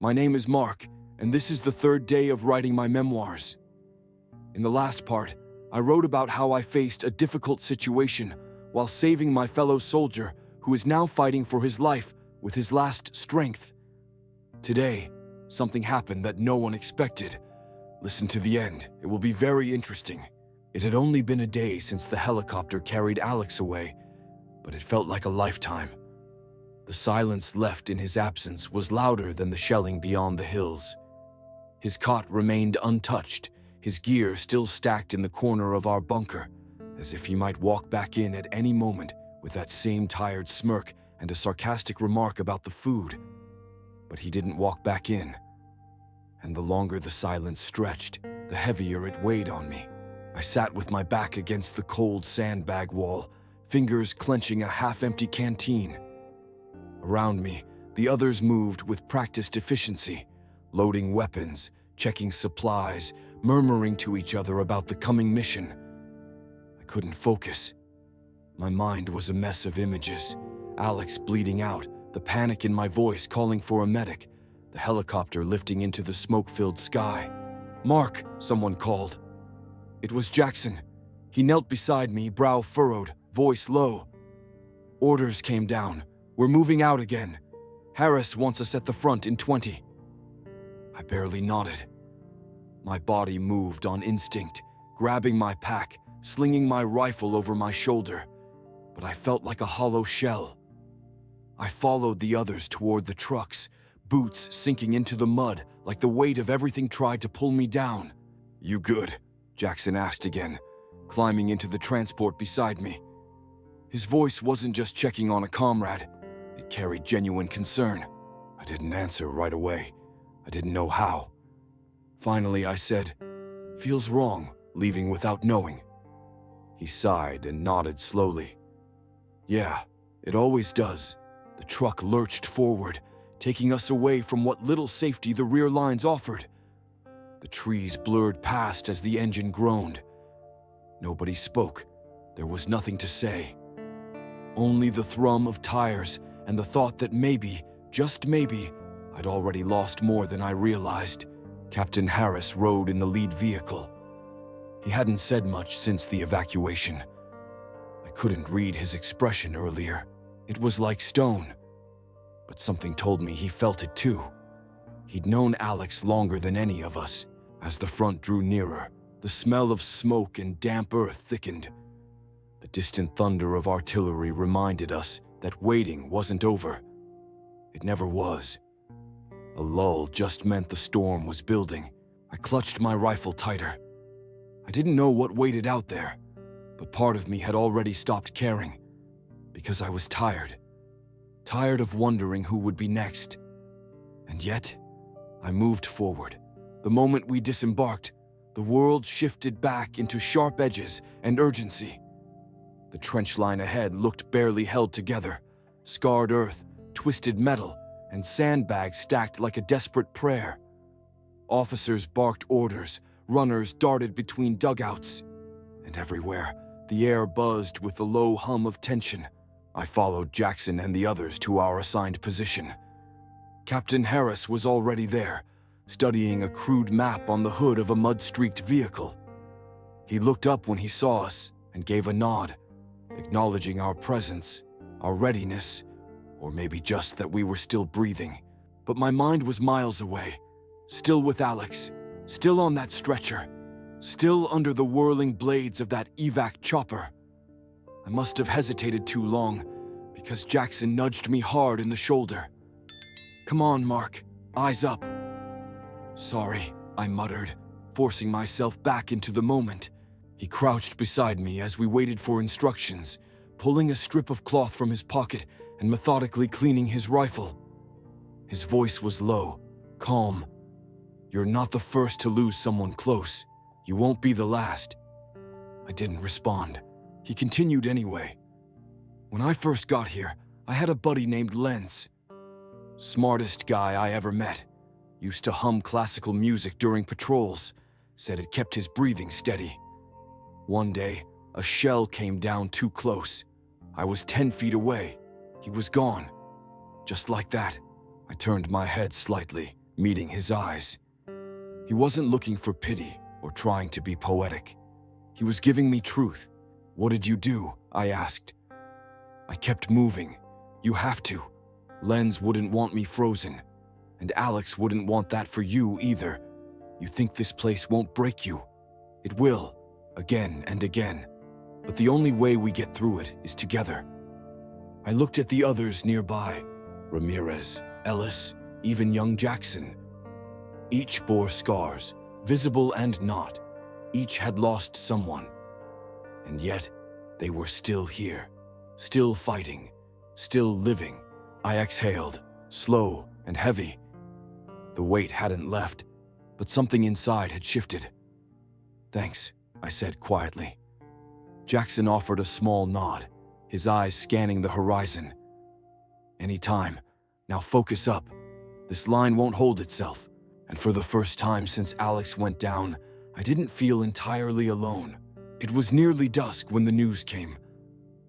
My name is Mark, and this is the third day of writing my memoirs. In the last part, I wrote about how I faced a difficult situation while saving my fellow soldier who is now fighting for his life with his last strength. Today, something happened that no one expected. Listen to the end, it will be very interesting. It had only been a day since the helicopter carried Alex away, but it felt like a lifetime. The silence left in his absence was louder than the shelling beyond the hills. His cot remained untouched, his gear still stacked in the corner of our bunker, as if he might walk back in at any moment with that same tired smirk and a sarcastic remark about the food. But he didn't walk back in. And the longer the silence stretched, the heavier it weighed on me. I sat with my back against the cold sandbag wall, fingers clenching a half-empty canteen. Around me, the others moved with practiced efficiency, loading weapons, checking supplies, murmuring to each other about the coming mission. I couldn't focus. My mind was a mess of images. Alex bleeding out, the panic in my voice calling for a medic, the helicopter lifting into the smoke-filled sky. "Mark," someone called. It was Jackson. He knelt beside me, brow furrowed, voice low. Orders came down. We're moving out again. Harris wants us at the front in 20. I barely nodded. My body moved on instinct, grabbing my pack, slinging my rifle over my shoulder, but I felt like a hollow shell. I followed the others toward the trucks, boots sinking into the mud like the weight of everything tried to pull me down. "You good?" Jackson asked again, climbing into the transport beside me. His voice wasn't just checking on a comrade. It carried genuine concern. I didn't answer right away. I didn't know how. Finally, I said, "Feels wrong, leaving without knowing." He sighed and nodded slowly. "Yeah, it always does." The truck lurched forward, taking us away from what little safety the rear lines offered. The trees blurred past as the engine groaned. Nobody spoke. There was nothing to say. Only the thrum of tires and the thought that maybe, just maybe, I'd already lost more than I realized. Captain Harris rode in the lead vehicle. He hadn't said much since the evacuation. I couldn't read his expression earlier. It was like stone. But something told me he felt it too. He'd known Alex longer than any of us. As the front drew nearer, the smell of smoke and damp earth thickened. The distant thunder of artillery reminded us that waiting wasn't over. It never was. A lull just meant the storm was building. I clutched my rifle tighter. I didn't know what waited out there, but part of me had already stopped caring, because I was tired. Tired of wondering who would be next. And yet, I moved forward. The moment we disembarked, the world shifted back into sharp edges and urgency. The trench line ahead looked barely held together. Scarred earth, twisted metal, and sandbags stacked like a desperate prayer. Officers barked orders, runners darted between dugouts, and everywhere, the air buzzed with the low hum of tension. I followed Jackson and the others to our assigned position. Captain Harris was already there, studying a crude map on the hood of a mud-streaked vehicle. He looked up when he saw us and gave a nod, acknowledging our presence, our readiness, or maybe just that we were still breathing. But my mind was miles away, still with Alex, still on that stretcher, still under the whirling blades of that evac chopper. I must have hesitated too long, because Jackson nudged me hard in the shoulder. "Come on, Mark, eyes up." "Sorry," I muttered, forcing myself back into the moment. He crouched beside me as we waited for instructions, pulling a strip of cloth from his pocket and methodically cleaning his rifle. His voice was low, calm. "You're not the first to lose someone close. You won't be the last." I didn't respond. He continued anyway. "When I first got here, I had a buddy named Lenz. Smartest guy I ever met. Used to hum classical music during patrols. Said it kept his breathing steady. One day, a shell came down too close. I was 10 feet away. He was gone. Just like that." I turned my head slightly, meeting his eyes. He wasn't looking for pity or trying to be poetic. He was giving me truth. "What did you do?" I asked. "I kept moving. You have to. Lens wouldn't want me frozen. And Alex wouldn't want that for you either. You think this place won't break you? It will, again and again. But the only way we get through it is together." I looked at the others nearby. Ramirez, Ellis, even young Jackson. Each bore scars, visible and not. Each had lost someone. And yet, they were still here, still fighting, still living. I exhaled, slow and heavy. The weight hadn't left, but something inside had shifted. "Thanks," I said quietly. Jackson offered a small nod, his eyes scanning the horizon. "Anytime. Now focus up. This line won't hold itself." And for the first time since Alex went down, I didn't feel entirely alone. It was nearly dusk when the news came.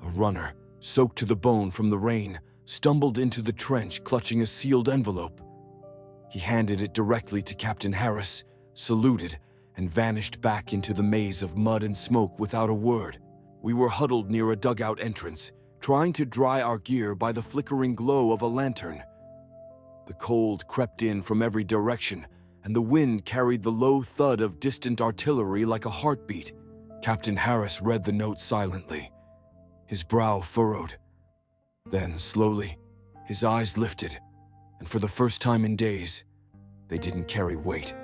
A runner, soaked to the bone from the rain, stumbled into the trench clutching a sealed envelope. He handed it directly to Captain Harris, saluted, and vanished back into the maze of mud and smoke without a word. We were huddled near a dugout entrance, trying to dry our gear by the flickering glow of a lantern. The cold crept in from every direction, and the wind carried the low thud of distant artillery like a heartbeat. Captain Harris read the note silently, his brow furrowed. Then, slowly, his eyes lifted, and for the first time in days, they didn't carry weight.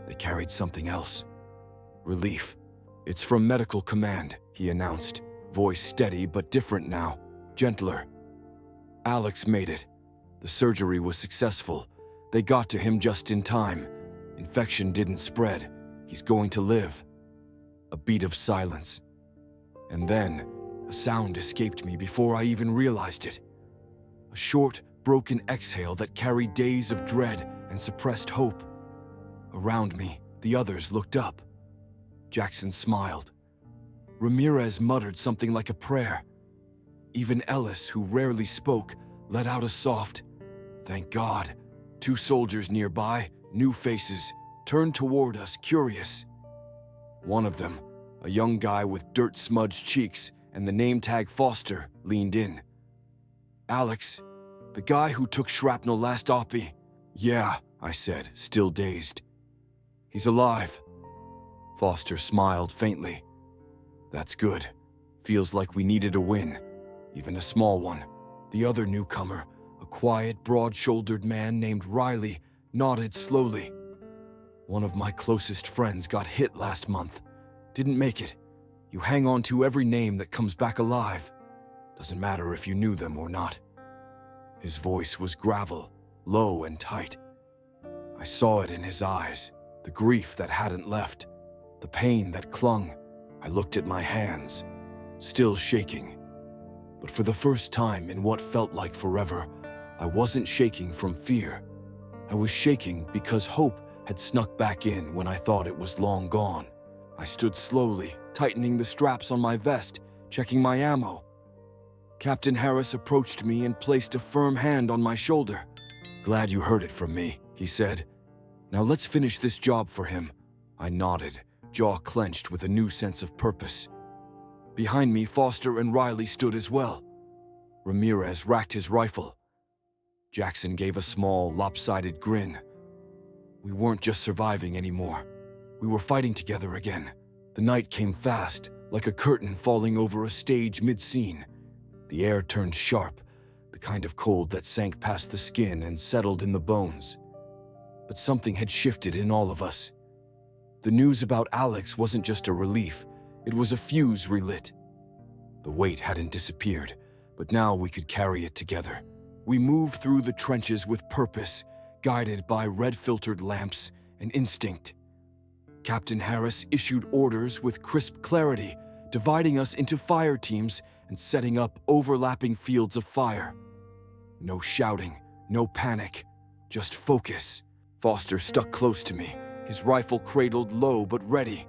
They carried something else. Relief. "It's from Medical Command," he announced, voice steady but different now, gentler. "Alex made it. The surgery was successful. They got to him just in time. Infection didn't spread. He's going to live." A beat of silence. And then, a sound escaped me before I even realized it. A short, broken exhale that carried days of dread and suppressed hope. Around me, the others looked up. Jackson smiled. Ramirez muttered something like a prayer. Even Ellis, who rarely spoke, let out a soft, "Thank God." 2 soldiers nearby, new faces, turned toward us, curious. One of them, a young guy with dirt-smudged cheeks and the name tag Foster, leaned in. "Alex, the guy who took shrapnel last Oppie." "Yeah," I said, still dazed. "He's alive." Foster smiled faintly. "That's good. Feels like we needed a win, even a small one." The other newcomer, a quiet, broad-shouldered man named Riley, nodded slowly. "One of my closest friends got hit last month. Didn't make it. You hang on to every name that comes back alive. Doesn't matter if you knew them or not." His voice was gravel, low and tight. I saw it in his eyes, the grief that hadn't left, the pain that clung. I looked at my hands, still shaking. But for the first time in what felt like forever, I wasn't shaking from fear. I was shaking because hope had snuck back in when I thought it was long gone. I stood slowly, tightening the straps on my vest, checking my ammo. Captain Harris approached me and placed a firm hand on my shoulder. "Glad you heard it from me," he said. "Now let's finish this job for him." I nodded, jaw clenched with a new sense of purpose. Behind me, Foster and Riley stood as well. Ramirez racked his rifle. Jackson gave a small, lopsided grin. We weren't just surviving anymore. We were fighting together again. The night came fast, like a curtain falling over a stage mid-scene. The air turned sharp, the kind of cold that sank past the skin and settled in the bones. But something had shifted in all of us. The news about Alex wasn't just a relief, it was a fuse relit. The weight hadn't disappeared, but now we could carry it together. We moved through the trenches with purpose, guided by red-filtered lamps and instinct. Captain Harris issued orders with crisp clarity, dividing us into fire teams and setting up overlapping fields of fire. No shouting, no panic, just focus. Foster stuck close to me, his rifle cradled low but ready.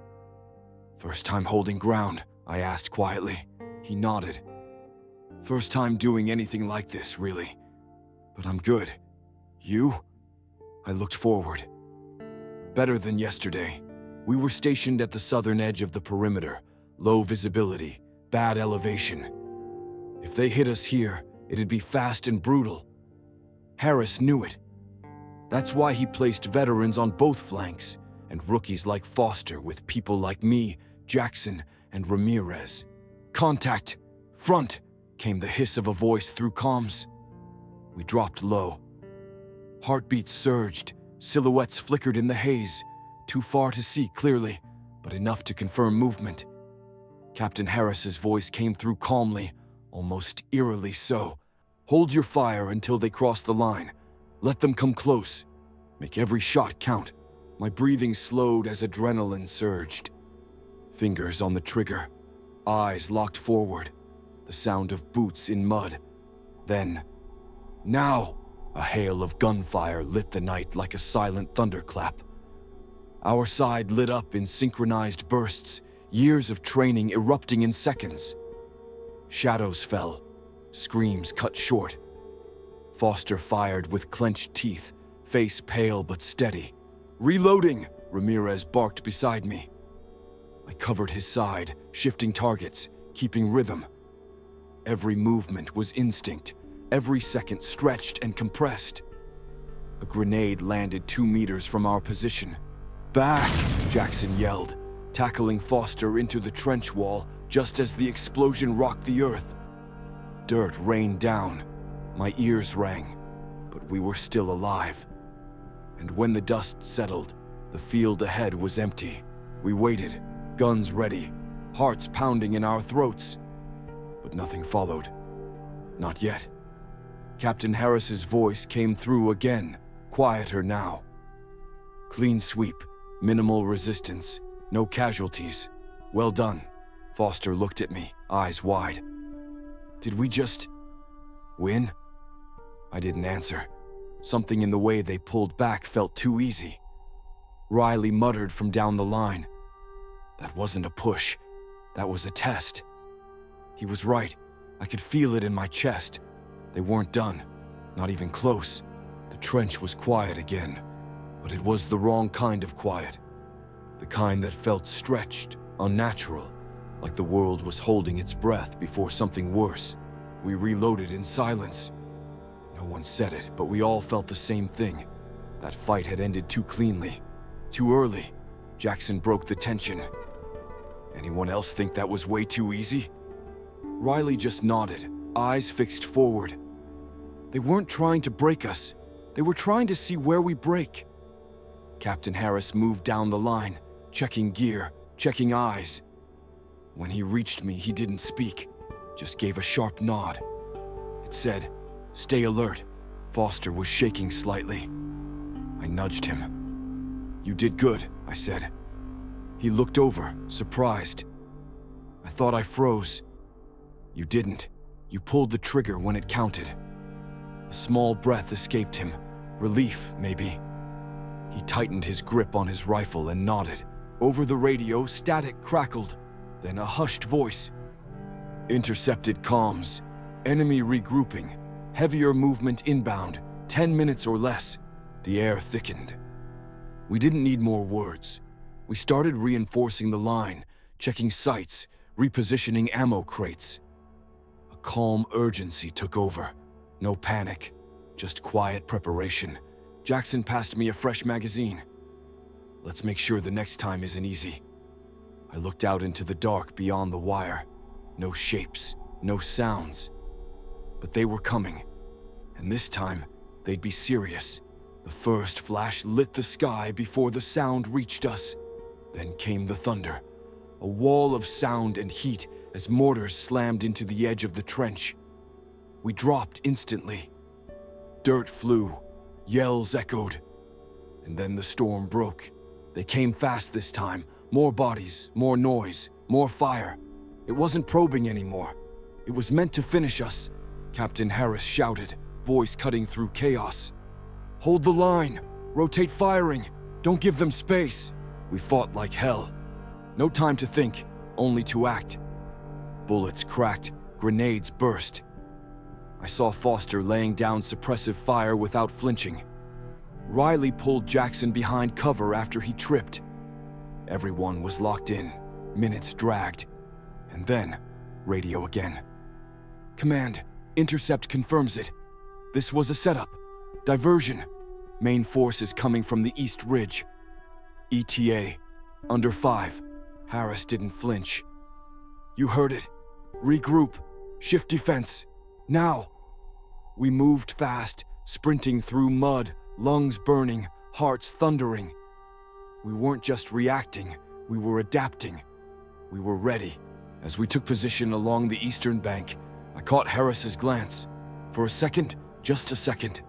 "First time holding ground?" I asked quietly. He nodded. "First time doing anything like this, really. But I'm good. You?" I looked forward. Better than yesterday. We were stationed at the southern edge of the perimeter. Low visibility, bad elevation. If they hit us here, it'd be fast and brutal. Harris knew it. That's why he placed veterans on both flanks, and rookies like Foster with people like me, Jackson, and Ramirez. "Contact! Front!" came the hiss of a voice through comms. We dropped low. Heartbeats surged, silhouettes flickered in the haze, too far to see clearly, but enough to confirm movement. Captain Harris's voice came through calmly, almost eerily so. "Hold your fire until they cross the line. Let them come close. Make every shot count." My breathing slowed as adrenaline surged. Fingers on the trigger, eyes locked forward, the sound of boots in mud. Then, now, a hail of gunfire lit the night like a silent thunderclap. Our side lit up in synchronized bursts, years of training erupting in seconds. Shadows fell, screams cut short. Foster fired with clenched teeth, face pale but steady. "Reloading!" Ramirez barked beside me. I covered his side, shifting targets, keeping rhythm. Every movement was instinct, every second stretched and compressed. A grenade landed 2 meters from our position. "Back!" Jackson yelled, tackling Foster into the trench wall just as the explosion rocked the earth. Dirt rained down. My ears rang, but we were still alive. And when the dust settled, the field ahead was empty. We waited, guns ready, hearts pounding in our throats. But nothing followed. Not yet. Captain Harris's voice came through again, quieter now. "Clean sweep, minimal resistance, no casualties. Well done." Foster looked at me, eyes wide. "Did we just win?" I didn't answer. Something in the way they pulled back felt too easy. Riley muttered from down the line. "That wasn't a push. That was a test." He was right. I could feel it in my chest. They weren't done. Not even close. The trench was quiet again. But it was the wrong kind of quiet. The kind that felt stretched, unnatural, like the world was holding its breath before something worse. We reloaded in silence. No one said it, but we all felt the same thing. That fight had ended too cleanly, too early. Jackson broke the tension. "Anyone else think that was way too easy?" Riley just nodded, eyes fixed forward. "They weren't trying to break us. They were trying to see where we break." Captain Harris moved down the line, checking gear, checking eyes. When he reached me, he didn't speak, just gave a sharp nod. It said, "Stay alert." Foster was shaking slightly. I nudged him. "You did good," I said. He looked over, surprised. I thought I froze. "You didn't. You pulled the trigger when it counted." A small breath escaped him. Relief, maybe. He tightened his grip on his rifle and nodded. Over the radio, static crackled, then a hushed voice. "Intercepted comms. Enemy regrouping. Heavier movement inbound. 10 minutes or less." The air thickened. We didn't need more words. We started reinforcing the line, checking sights, repositioning ammo crates. A calm urgency took over. No panic, just quiet preparation. Jackson passed me a fresh magazine. "Let's make sure the next time isn't easy." I looked out into the dark beyond the wire. No shapes, no sounds. But they were coming. And this time, they'd be serious. The first flash lit the sky before the sound reached us. Then came the thunder. A wall of sound and heat as mortars slammed into the edge of the trench. We dropped instantly. Dirt flew. Yells echoed. And then the storm broke. They came fast this time. More bodies, more noise, more fire. It wasn't probing anymore. It was meant to finish us. Captain Harris shouted, voice cutting through chaos. "Hold the line! Rotate firing! Don't give them space!" We fought like hell. No time to think, only to act. Bullets cracked, grenades burst. I saw Foster laying down suppressive fire without flinching. Riley pulled Jackson behind cover after he tripped. Everyone was locked in. Minutes dragged. And then, radio again. Command, intercept confirms it. This was a setup. Diversion. Main force is coming from the East Ridge. ETA, under 5. Harris didn't flinch. You heard it. Regroup. Shift defense. Now. We moved fast, sprinting through mud, lungs burning, hearts thundering. We weren't just reacting, we were adapting. We were ready. As we took position along the eastern bank, I caught Harris's glance. For a second, just a second,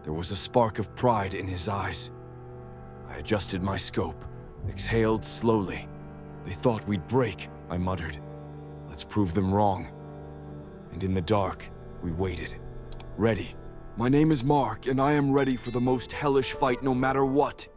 there was a spark of pride in his eyes. I adjusted my scope, exhaled slowly. They thought we'd break, I muttered. Let's prove them wrong. And in the dark, we waited. Ready. My name is Mark, and I am ready for the most hellish fight no matter what.